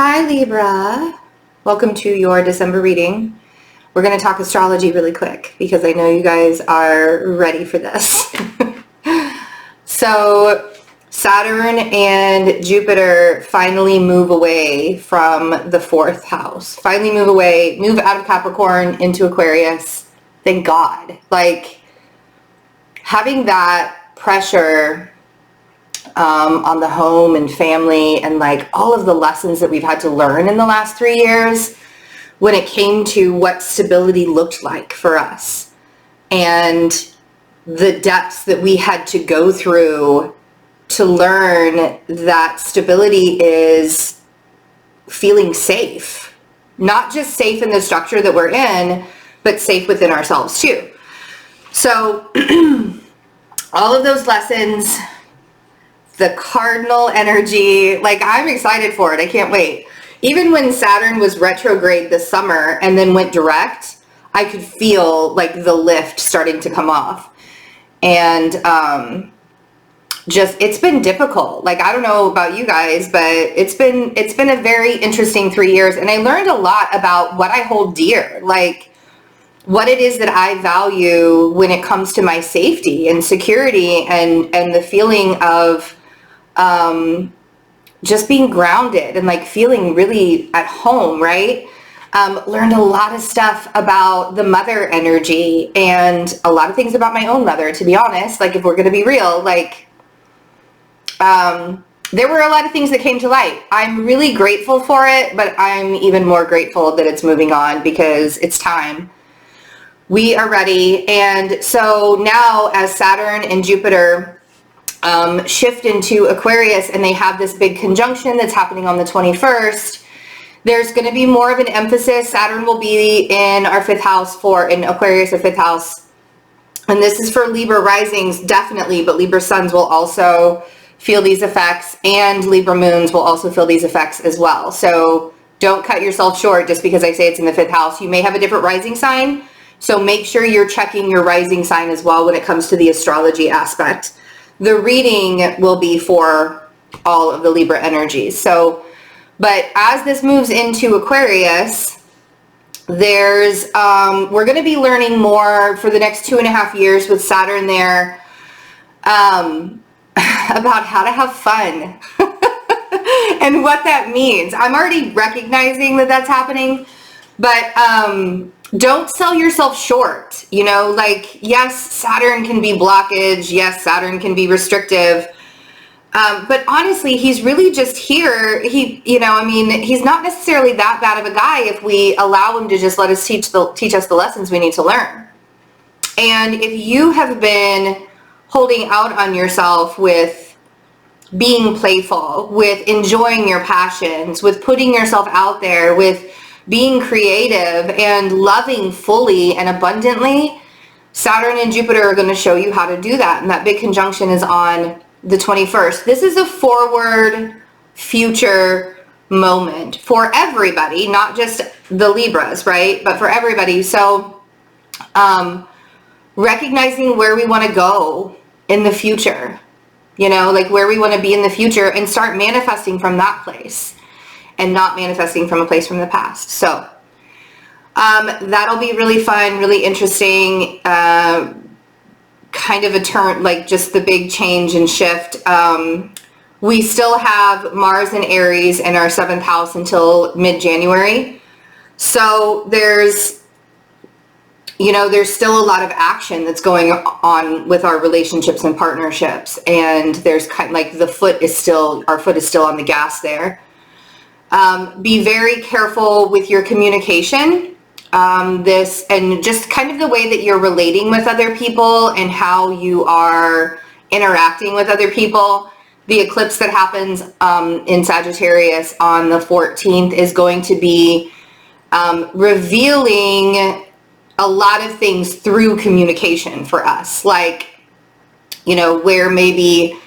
Hi Libra, welcome to your December reading. We're going to talk astrology really quick because I know you guys are ready for this. So Saturn and Jupiter finally move away from the fourth house. Finally move out of Capricorn into Aquarius. Thank God. Like having that pressure on the home and family and like all of the lessons that we've had to learn in the last 3 years when it came to what stability looked like for us and the depths that we had to go through to learn that stability is feeling safe, not just safe in the structure that we're in, but safe within ourselves too. So all of those lessons, the cardinal energy, like I'm excited for it. I can't wait. Even when Saturn was retrograde this summer and then went direct, I could feel like the lift starting to come off. And it's been difficult. Like, I don't know about you guys, but it's been a very interesting 3 years. And I learned a lot about what I hold dear, like what it is that I value when it comes to my safety and security and the feeling of just being grounded and like feeling really at home, right? Learned a lot of stuff about the mother energy and a lot of things about my own mother, to be honest. Like if we're going to be real, like there were a lot of things that came to light. I'm really grateful for it, but I'm even more grateful that it's moving on because it's time. We are ready. And so now as Saturn and Jupiter shift into Aquarius and they have this big conjunction that's happening on the 21st, there's going to be more of an emphasis. Saturn will be in our fifth house in Aquarius, a fifth house. And this is for Libra risings, definitely, but Libra suns will also feel these effects and Libra moons will also feel these effects as well. So don't cut yourself short just because I say it's in the fifth house. You may have a different rising sign. So make sure you're checking your rising sign as well when it comes to the astrology aspect. The reading will be for all of the Libra energies. So, but as this moves into Aquarius, we're going to be learning more for the next 2.5 years with Saturn there, about how to have fun and what that means. I'm already recognizing that that's happening, but, don't sell yourself short, like, yes, Saturn can be blockage. Yes, Saturn can be restrictive. But honestly, he's really just here. He's not necessarily that bad of a guy if we allow him to just let us teach us the lessons we need to learn. And if you have been holding out on yourself with being playful, with enjoying your passions, with putting yourself out there, with being creative and loving fully and abundantly, Saturn and Jupiter are going to show you how to do that. And that big conjunction is on the 21st. This is a forward future moment for everybody, not just the Libras, right? But for everybody. So recognizing where we want to go in the future, like where we want to be in the future and start manifesting from that place. And not manifesting from a place from the past. So that'll be really fun, really interesting, kind of a turn, like just the big change and shift. We still have Mars and Aries in our 7th house until mid-January. So there's still a lot of action that's going on with our relationships and partnerships. And there's kind of like our foot is still on the gas there. Be very careful with your communication, and just kind of the way that you're relating with other people and how you are interacting with other people. The eclipse that happens in Sagittarius on the 14th is going to be revealing a lot of things through communication for us, like, where maybe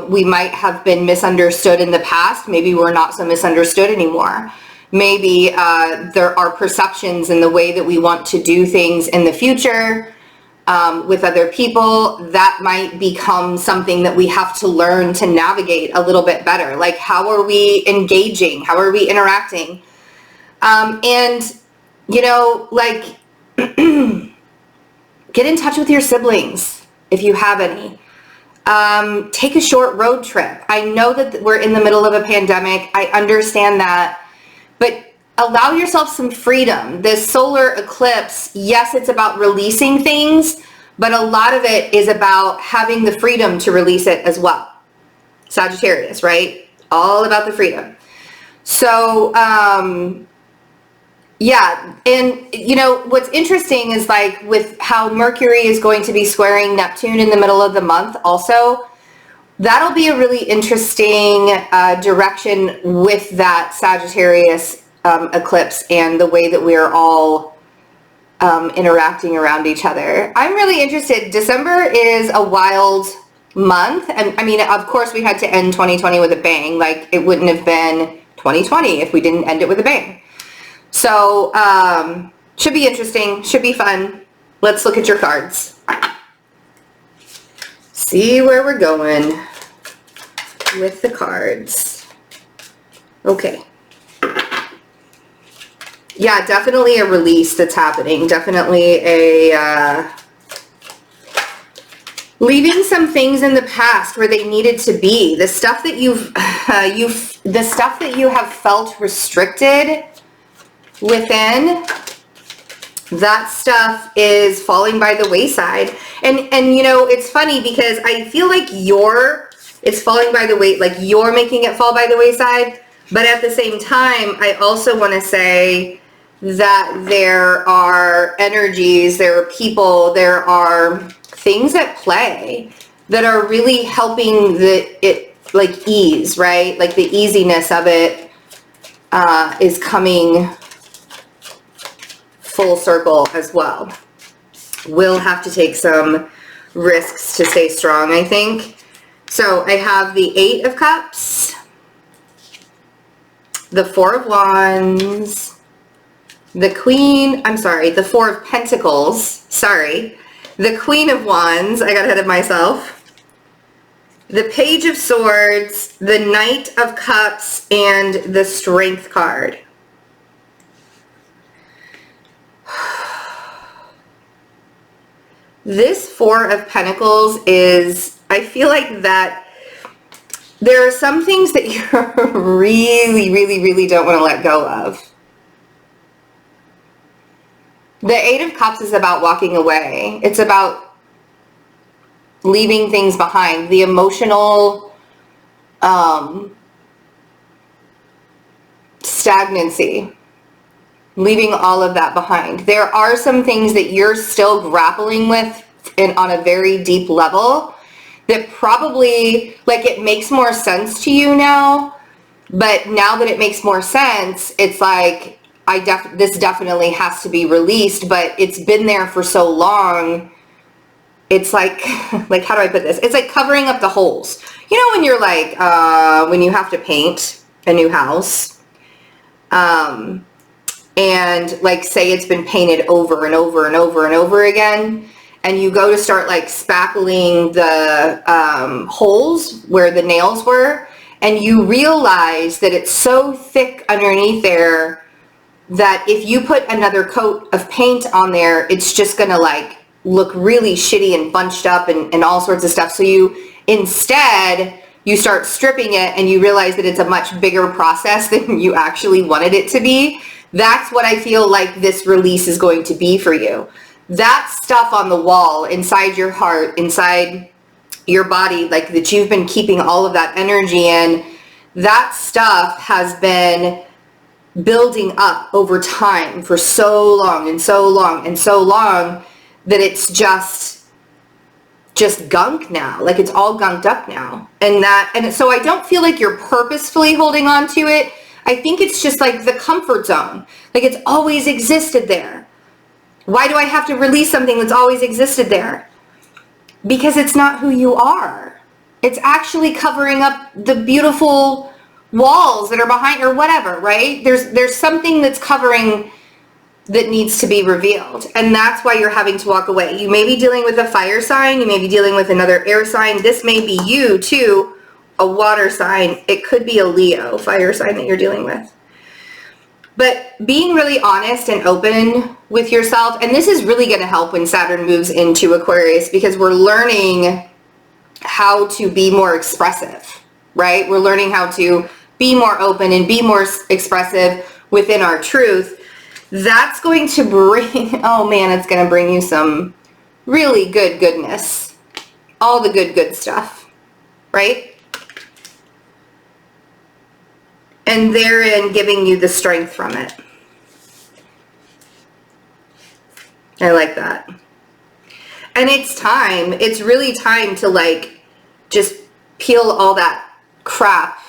we might have been misunderstood in the past. Maybe we're not so misunderstood anymore. Maybe there are perceptions in the way that we want to do things in the future. with other people, that might become something that we have to learn to navigate a little bit better. Like, how are we engaging? How are we interacting? And, you know, like, get in touch with your siblings if you have any. Take a short road trip. I know that we're in the middle of a pandemic. I understand that, but allow yourself some freedom. This solar eclipse, yes, it's about releasing things, but a lot of it is about having the freedom to release it as well. Sagittarius, right? All about the freedom. So, yeah, and you know, what's interesting is like with how Mercury is going to be squaring Neptune in the middle of the month also, that'll be a really interesting direction with that Sagittarius eclipse and the way that we're all interacting around each other. I'm really interested. December is a wild month. And I mean, of course, we had to end 2020 with a bang. Like, it wouldn't have been 2020 if we didn't end it with a bang. So, should be interesting, should be fun. Let's look at your cards. See where we're going with the cards. Okay. Yeah, definitely a release that's happening. Definitely a, leaving some things in the past where they needed to be. The stuff that the stuff that you have felt restricted within, that stuff is falling by the wayside. And you know, it's funny because I feel like it's falling by the way, like you're making it fall by the wayside. But at the same time, I also want to say that there are energies, there are people, there are things at play that are really helping it like ease, right? Like the easiness of it is coming full circle as well. We'll have to take some risks to stay strong, I think. So I have the 8 of Cups, the 4 of Wands, the 4 of Pentacles, sorry, the Queen of Wands, I got ahead of myself, the Page of Swords, the Knight of Cups, and the Strength card. This 4 of Pentacles is, I feel like that there are some things that you really don't want to let go of. The 8 of Cups is about walking away. It's about leaving things behind. The emotional stagnancy. Leaving all of that behind. There are some things that you're still grappling with on a very deep level that probably, like, it makes more sense to you now, but now that it makes more sense, it's like, this definitely has to be released, but it's been there for so long. It's like, how do I put this? It's like covering up the holes. You know, when you're like, when you have to paint a new house, and like say it's been painted over and over and over and over again, and you go to start like spackling the holes where the nails were, and you realize that it's so thick underneath there that if you put another coat of paint on there, it's just gonna like look really shitty and bunched up and all sorts of stuff. So you start stripping it and you realize that it's a much bigger process than you actually wanted it to be. That's what I feel like this release is going to be for you. That stuff on the wall, inside your heart, inside your body, like that you've been keeping all of that energy in, that stuff has been building up over time for so long and so long and so long that it's just gunk now. Like it's all gunked up now. And so I don't feel like you're purposefully holding on to it. I think it's just like the comfort zone. Like it's always existed there. Why do I have to release something that's always existed there? Because it's not who you are. It's actually covering up the beautiful walls that are behind or whatever, right? There's something that's covering that needs to be revealed. And that's why you're having to walk away. You may be dealing with a fire sign. You may be dealing with another air sign. This may be you too, a water sign. It could be a Leo fire sign that you're dealing with. But being really honest and open with yourself, and this is really going to help when Saturn moves into Aquarius, because we're learning how to be more expressive, right? We're learning how to be more open and be more expressive within our truth. That's going to bring, oh man, it's going to bring you some really good goodness. All the good stuff, right? And therein giving you the strength from it. I like that. And it's time. It's really time to like just peel all that crap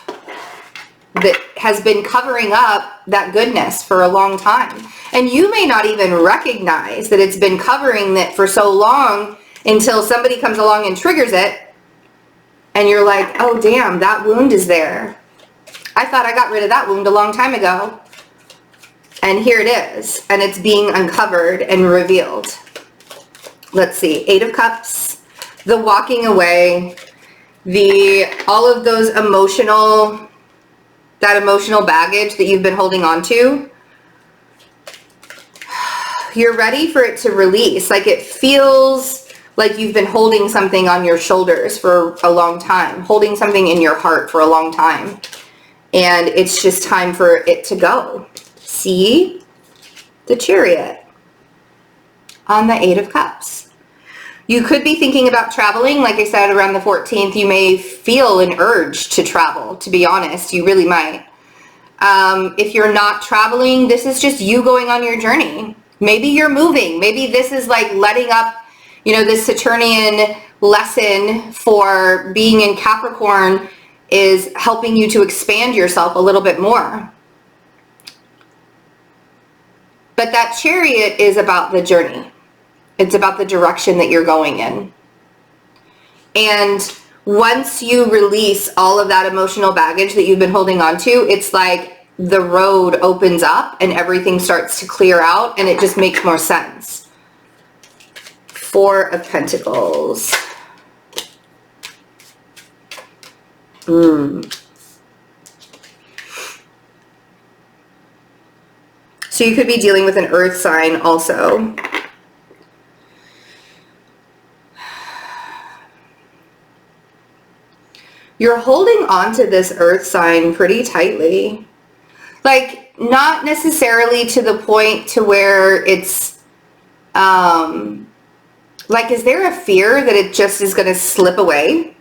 that has been covering up that goodness for a long time. And you may not even recognize that it's been covering that for so long until somebody comes along and triggers it. And you're like, oh damn, that wound is there. I thought I got rid of that wound a long time ago. And here it is. And it's being uncovered and revealed. Let's see. 8 of Cups. The walking away. All of those that emotional baggage that you've been holding on to. You're ready for it to release. Like it feels like you've been holding something on your shoulders for a long time. Holding something in your heart for a long time. And it's just time for it to go. See? The Chariot on the 8 of Cups. You could be thinking about traveling. Like I said, around the 14th, you may feel an urge to travel, to be honest. You really might. If you're not traveling, this is just you going on your journey. Maybe you're moving. Maybe this is like letting up, this Saturnian lesson for being in Capricorn is helping you to expand yourself a little bit more. But that Chariot is about the journey. It's about the direction that you're going in. And once you release all of that emotional baggage that you've been holding on to, it's like the road opens up and everything starts to clear out and it just makes more sense. 4 of Pentacles. So you could be dealing with an earth sign also. You're holding on to this earth sign pretty tightly. Like, not necessarily to the point to where it's, like, is there a fear that it just is going to slip away?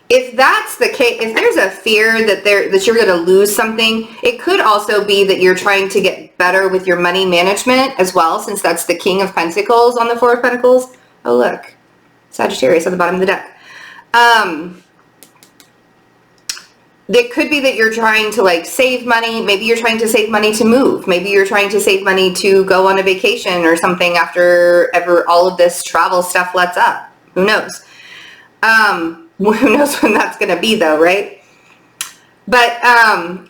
If that's the case, if there's a fear that you're going to lose something, it could also be that you're trying to get better with your money management as well, since that's the King of Pentacles on the 4 of Pentacles. Oh, look. Sagittarius on the bottom of the deck. It could be that you're trying to like save money. Maybe you're trying to save money to move. Maybe you're trying to save money to go on a vacation or something after all of this travel stuff lets up. Who knows? Who knows when that's going to be though, right? But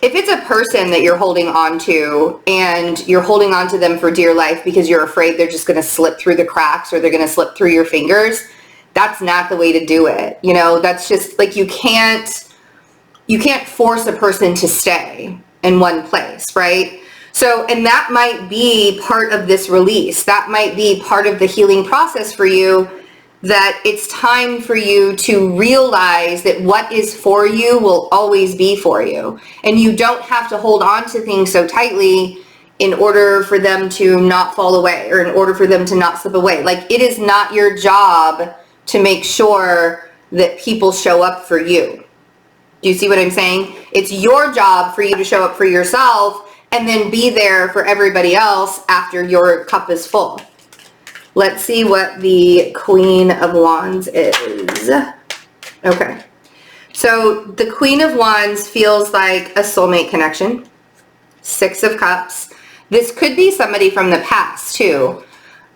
if it's a person that you're holding on to and you're holding on to them for dear life because you're afraid they're just going to slip through the cracks or they're going to slip through your fingers, that's not the way to do it. That's just like you can't force a person to stay in one place, right? So, and that might be part of this release. That might be part of the healing process for you, that it's time for you to realize that what is for you will always be for you. And you don't have to hold on to things so tightly in order for them to not fall away or in order for them to not slip away. Like, it is not your job to make sure that people show up for you. Do you see what I'm saying? It's your job for you to show up for yourself and then be there for everybody else after your cup is full. Let's see what the Queen of Wands is. Okay. So the Queen of Wands feels like a soulmate connection. 6 of Cups. This could be somebody from the past too.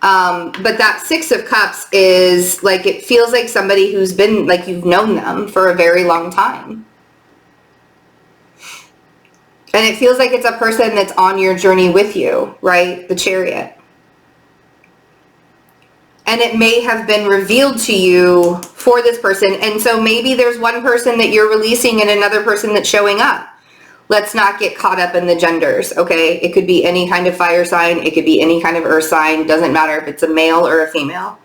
But that 6 of Cups is like, it feels like somebody who's been, like, you've known them for a very long time. And it feels like it's a person that's on your journey with you, right? The Chariot. And it may have been revealed to you for this person. And so maybe there's one person that you're releasing and another person that's showing up. Let's not get caught up in the genders, okay? It could be any kind of fire sign. It could be any kind of earth sign. Doesn't matter if it's a male or a female.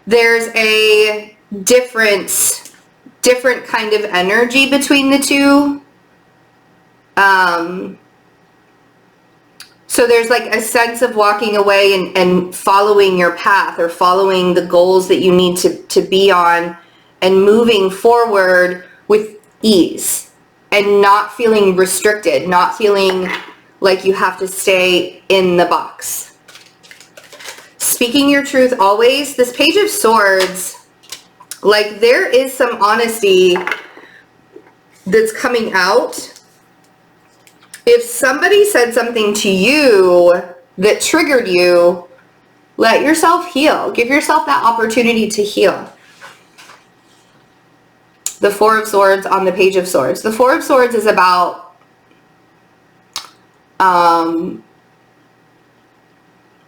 There's a different kind of energy between the two. So there's like a sense of walking away and following your path, or following the goals that you need to be on, and moving forward with ease and not feeling restricted, not feeling like you have to stay in the box. Speaking your truth always. This Page of Swords, like there is some honesty that's coming out. If somebody said something to you that triggered you, let yourself heal. Give yourself that opportunity to heal. The Four of Swords on the Page of Swords. The Four of Swords is about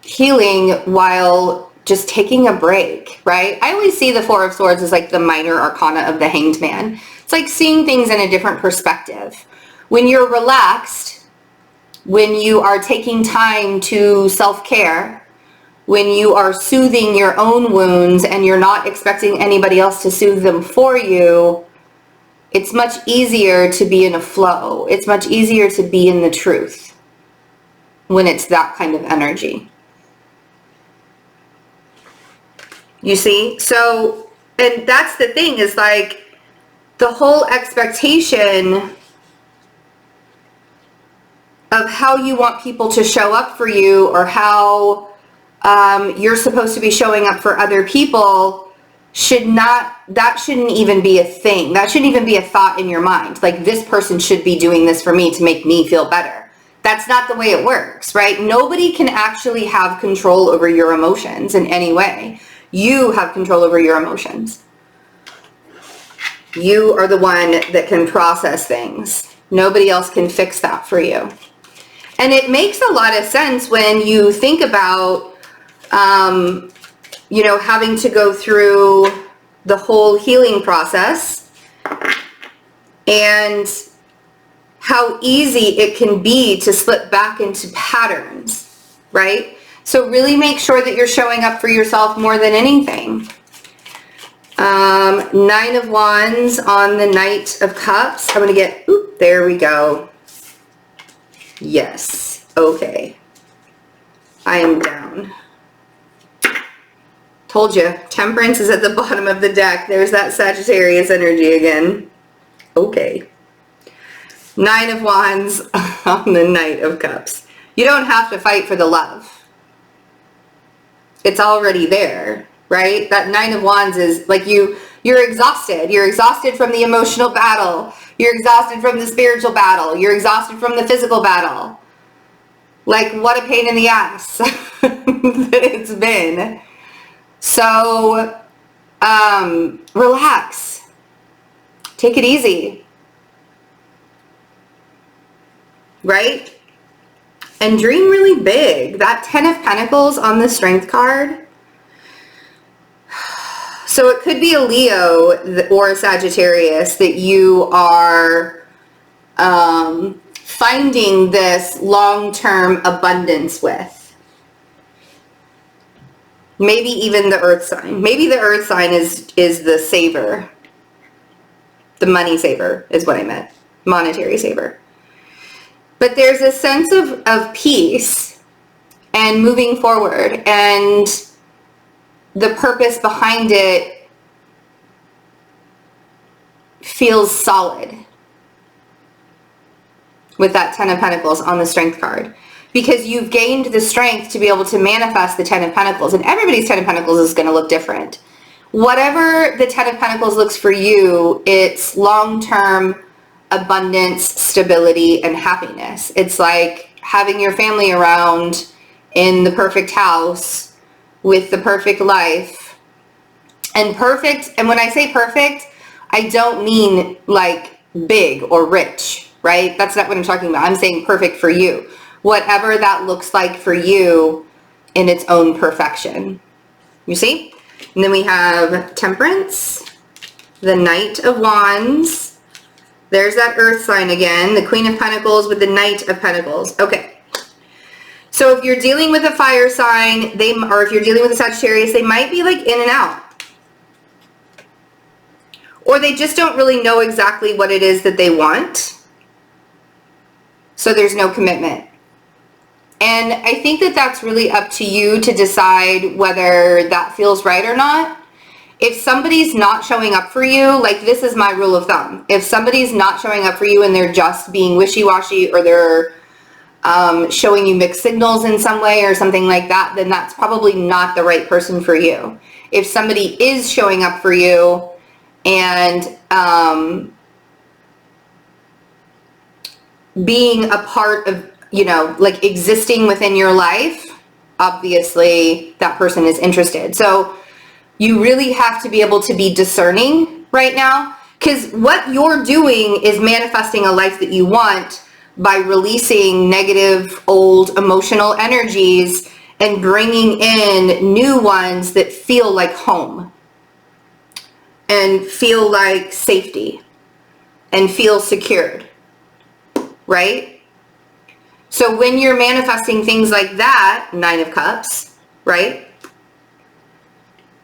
healing while just taking a break, right? I always see the Four of Swords as like the minor arcana of the Hanged Man. It's like seeing things in a different perspective. When you're relaxed, when you are taking time to self-care, when you are soothing your own wounds and you're not expecting anybody else to soothe them for you, it's much easier to be in a flow. It's much easier to be in the truth when it's that kind of energy. You see? So, and that's the thing, is like the whole expectation of how you want people to show up for you, or how you're supposed to be showing up for other people, that shouldn't even be a thing. That shouldn't even be a thought in your mind. Like, this person should be doing this for me to make me feel better. That's not the way it works, right? Nobody can actually have control over your emotions in any way. You have control over your emotions. You are the one that can process things. Nobody else can fix that for you. And it makes a lot of sense when you think about, you know, having to go through the whole healing process and how easy it can be to slip back into patterns, right? So really make sure that you're showing up for yourself more than anything. Nine of Wands on the Knight of Cups. I'm going to get, oop, there we go. Yes. Okay. I am down. Told you. Temperance is at the bottom of the deck. There's that Sagittarius energy again. Okay. Nine of Wands on the Knight of Cups. You don't have to fight for the love. It's already there, right? That Nine of Wands is like you're exhausted. You're exhausted from the emotional battle. You're exhausted from the spiritual battle. You're exhausted from the physical battle. Like, what a pain in the ass that it's been. So, relax. Take it easy. Right? And dream really big. That Ten of Pentacles on the Strength card. So it could be a Leo or a Sagittarius that you are finding this long-term abundance with. Maybe even the Earth sign. Maybe the Earth sign is the saver. The money saver is what I meant. Monetary saver. But there's a sense of peace and moving forward, and the purpose behind it feels solid with that Ten of Pentacles on the Strength card, because you've gained the strength to be able to manifest the Ten of Pentacles, and everybody's Ten of Pentacles is going to look different. Whatever the Ten of Pentacles looks for you, it's long-term abundance, stability, and happiness. It's like having your family around in the perfect house with the perfect life. And perfect, and when I say perfect, I don't mean like big or rich. right? That's not what I'm talking about. I'm saying perfect for you. Whatever that looks like for you in its own perfection. You see? And then we have Temperance, the Knight of Wands. There's that Earth sign again, the Queen of Pentacles with the Knight of Pentacles. Okay. So if you're dealing with a fire sign, or if you're dealing with a Sagittarius, they might be like in and out. Or they just don't really know exactly what it is that they want. So there's no commitment. And I think that that's really up to you to decide whether that feels right or not. If somebody's not showing up for you, like this is my rule of thumb. If somebody's not showing up for you and they're just being wishy-washy, or they're showing you mixed signals in some way or something like that, then that's probably not the right person for you. If somebody is showing up for you and being a part of, you know, like existing within your life, obviously that person is interested. So you really have to be able to be discerning right now, because what you're doing is manifesting a life that you want by releasing negative, old, emotional energies and bringing in new ones that feel like home and feel like safety and feel secured, right? So when you're manifesting things like that, Nine of Cups, right?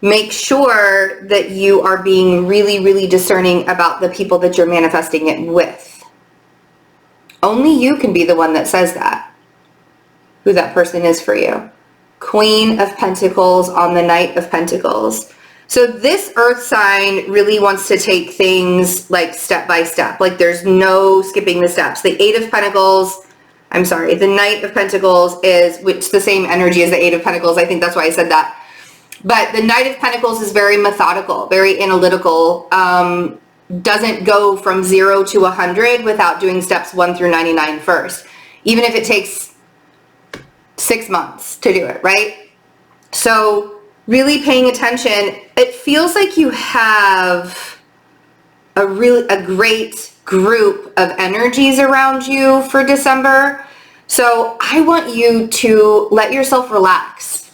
Make sure that you are being really, really discerning about the people that you're manifesting it with. Only you can be the one that says that, who that person is for you. Queen of Pentacles on the Knight of Pentacles. So this Earth sign really wants to take things like step by step. Like there's no skipping the steps. The Eight of Pentacles, the Knight of Pentacles is, which the same energy as the Eight of Pentacles. I think that's why I said that. But the Knight of Pentacles is very methodical, very analytical, doesn't go from 0 to 100 without doing steps 1 through 99 first, even if it takes 6 months to do it, right? So really paying attention. It feels like you have a great group of energies around you for December. So I want you to let yourself relax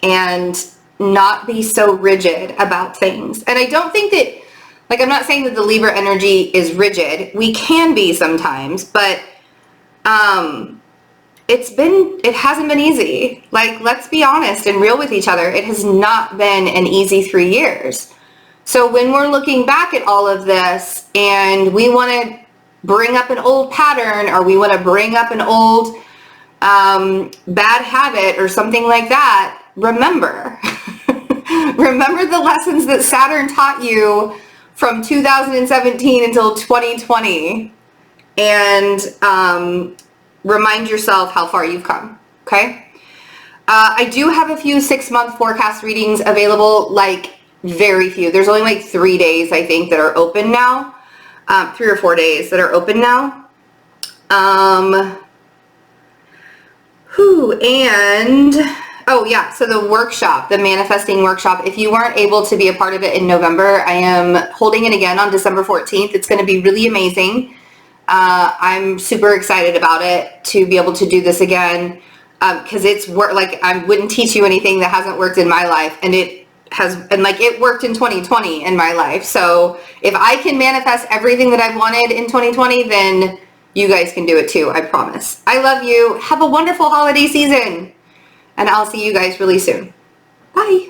and not be so rigid about things. And I don't think that, like, I'm not saying that the Libra energy is rigid. We can be sometimes, but it hasn't been easy. Like, let's be honest and real with each other. It has not been an easy 3 years. So when we're looking back at all of this and we want to bring up an old pattern, or we want to bring up an old bad habit or something like that, remember the lessons that Saturn taught you from 2017 until 2020, and remind yourself how far you've come, okay? I do have a few 6-month forecast readings available, like very few. There's only like 3 days, I think, that are open now. 3 or 4 days that are open now. Oh yeah, so the workshop, the manifesting workshop, if you weren't able to be a part of it in November, I am holding it again on December 14th. It's going to be really amazing. I'm super excited about it, to be able to do this again, because it's like, I wouldn't teach you anything that hasn't worked in my life, and it has, and like it worked in 2020 in my life. So if I can manifest everything that I've wanted in 2020, then you guys can do it too, I promise. I love you. Have a wonderful holiday season, and I'll see you guys really soon. Bye.